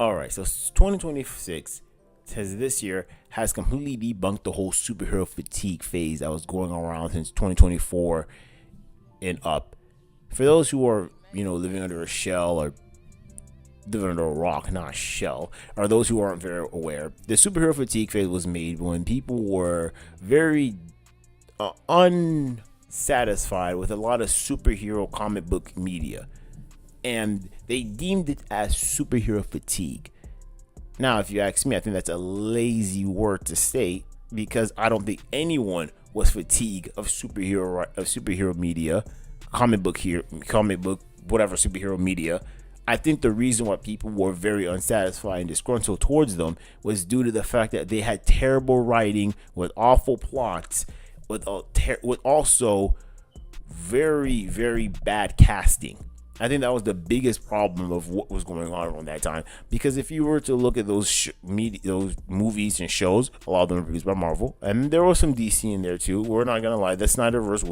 All right, so 2026 says this year has completely debunked the whole superhero fatigue phase that was going around since 2024 and up. For those who are, living under a shell or living under a rock, not a shell, or those who aren't very aware, the superhero fatigue phase was made when people were very unsatisfied with a lot of superhero comic book media, and they deemed it as superhero fatigue. Now, if you ask me, I think that's a lazy word to say because I don't think anyone was fatigued of superhero media, comic book, whatever superhero media. I think the reason why people were very unsatisfied and disgruntled towards them was due to the fact that they had terrible writing with awful plots, with also very, very bad casting. I think that was the biggest problem of what was going on around that time. Because if you were to look at those movies and shows, a lot of them were produced by Marvel, and there was some DC in there too. We're not gonna lie, the Snyderverse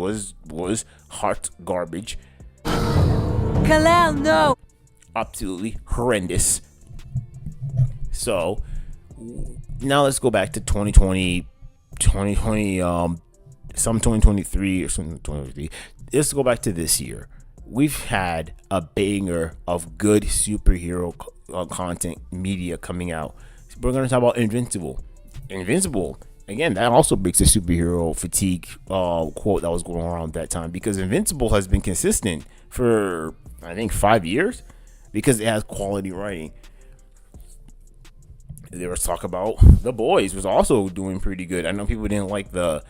was hot garbage. Kalel, no. Absolutely horrendous. So now let's go back to 2020, some 2023 or something 2023. Let's go back to this year. We've had a banger of good superhero content media coming out. We're going to talk about Invincible. Again, that also breaks the superhero fatigue quote that was going around at that time, because Invincible has been consistent for, I think, 5 years because it has quality writing. There was talk about The Boys was also doing pretty good. I know people didn't like the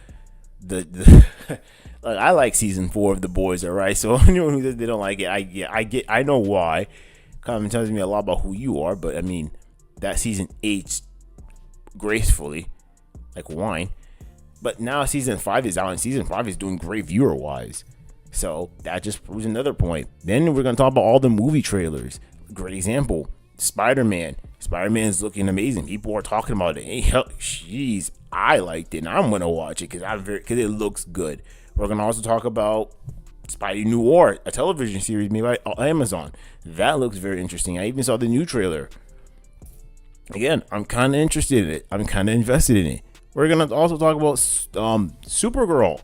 like, I like season 4 of The Boys, alright? So anyone who says they don't like it, I know why. Kind of tells me a lot about who you are, but I mean, that season aged gracefully, like wine. But now season 5 is out, and season 5 is doing great viewer wise. So that just proves another point. Then we're gonna talk about all the movie trailers. Great example, Spider-Man. Spider-Man's looking amazing. People are talking about it. Hey, jeez, I liked it, and I'm gonna watch it because it looks good. We're gonna also talk about Spidey Noir, a television series made by Amazon. That looks very interesting. I even saw the new trailer. Again, I'm kind of interested in it. I'm kind of invested in it. We're gonna also talk about Supergirl.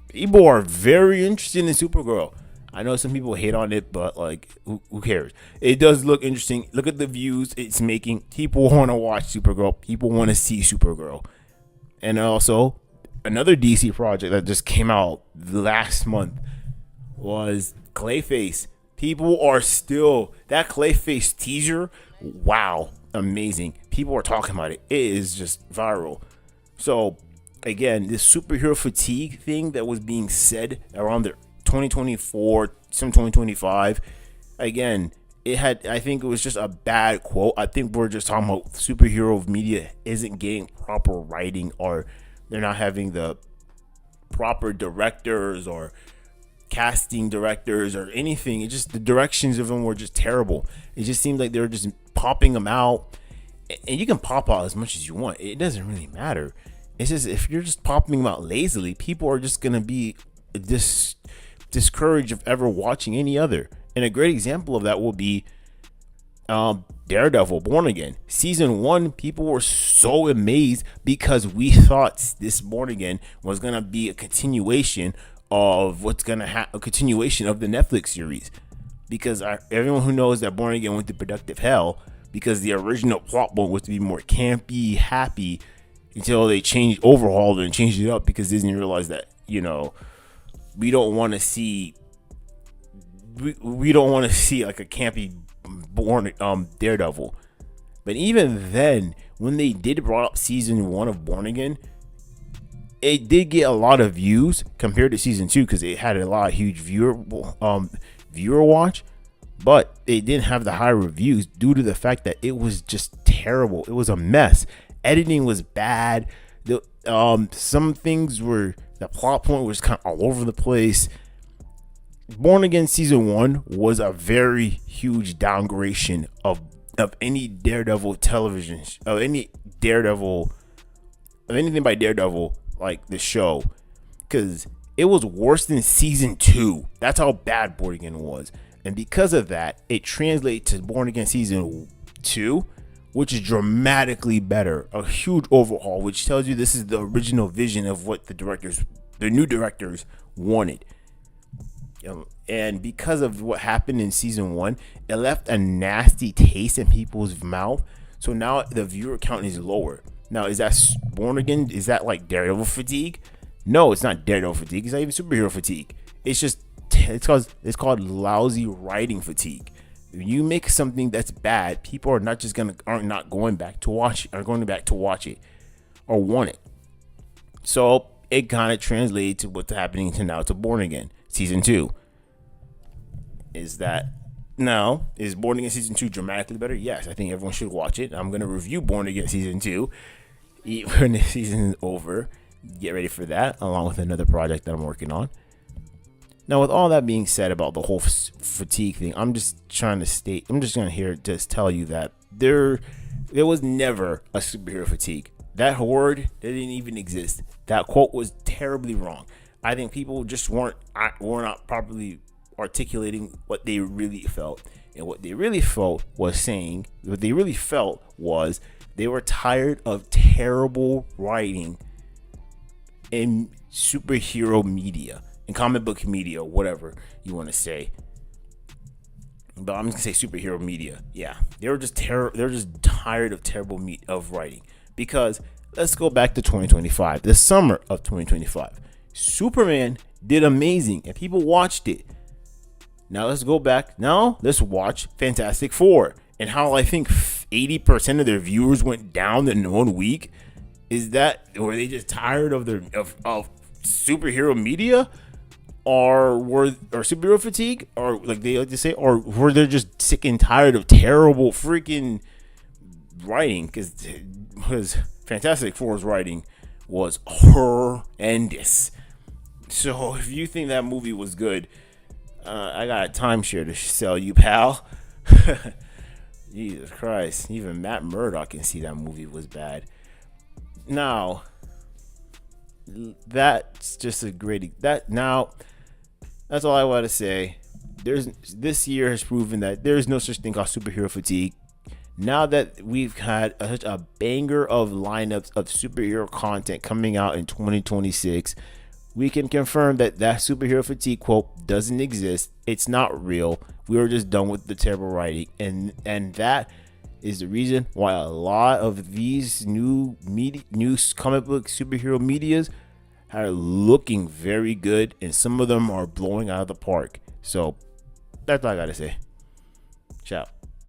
People are very interested in Supergirl. I know some people hate on it, but like, who cares? It does look interesting. Look at the views it's making. People want to watch Supergirl. People want to see Supergirl. And also, another DC project that just came out last month was Clayface. People are still, that Clayface teaser, wow, amazing. People are talking about it. It is just viral. So, again, this superhero fatigue thing that was being said around the 2024, some 2025, again, I think it was just a bad quote. I think we're just talking about superhero media isn't getting proper writing, or they're not having the proper directors or casting directors or anything. It just, the directions of them were just terrible. It just seemed like they were just popping them out, and you can pop out as much as you want. It doesn't really matter. It's just, if you're just popping them out lazily, people are just gonna be discouraged of ever watching any other. And a great example of that will be Daredevil Born Again. Season 1, people were so amazed because we thought this Born Again was going to be a continuation of a continuation of the Netflix series. Because everyone who knows that Born Again went to productive hell, because the original plot point was to be more campy, happy, until they overhauled it and changed it up, because Disney realized that, we don't want to see like a campy Daredevil. But even then, when they did brought up season 1 of Born Again, it did get a lot of views compared to season 2, because it had a lot of huge viewer watch, but it didn't have the high reviews due to the fact that it was just terrible. It was a mess. Editing was bad. Some things were, the plot point was kind of all over the place. Born Again season 1 was a very huge downgradation of any Daredevil television, of anything by Daredevil, like the show, because it was worse than season 2. That's how bad Born Again was. And because of that, it translated to Born Again season 2, which is dramatically better. A huge overhaul, which tells you this is the original vision of what the new directors wanted. And because of what happened in season 1, it left a nasty taste in people's mouth. So now the viewer count is lower. Now, is that Born Again? Is that like Daredevil fatigue? No, it's not Daredevil fatigue. It's not even superhero fatigue. It's called lousy writing fatigue. When you make something that's bad, people are not going back to watch it or want it. So it kind of translates to what's happening to Born Again season 2. Is Born Again season 2 dramatically better? Yes, I think everyone should watch it. I'm gonna review Born Again season 2 when the season is over. Get ready for that, along with another project that I'm working on. Now, with all that being said about the whole fatigue thing, I'm just gonna tell you that there was never a superhero fatigue. That word didn't even exist. That quote was terribly wrong. I think people just were not properly articulating what they really felt. And what they really felt was they were tired of terrible writing in superhero media, in comic book media, whatever you want to say. But I'm just gonna say superhero media. Yeah, they were just tired of terrible of writing. Because let's go back to 2025, the summer of 2025. Superman did amazing, and people watched it. Now let's go back. Now let's watch Fantastic Four, and how I think 80% of their viewers went down in 1 week. Were they just tired of superhero media, or superhero fatigue, or like they like to say, or were they just sick and tired of terrible freaking writing? Because Fantastic Four's writing was horrendous. So if you think that movie was good, I got a timeshare to sell you, pal. Jesus Christ. Even Matt Murdock can see that movie was bad. Now, that's just that's all I want to say. This year has proven that there's no such thing called superhero fatigue. Now that we've had such a banger of lineups of superhero content coming out in 2026, we can confirm that superhero fatigue quote doesn't exist. It's not real. We were just done with the terrible writing, and that is the reason why a lot of these new comic book superhero medias are looking very good, and some of them are blowing out of the park. So that's all I gotta say. Ciao.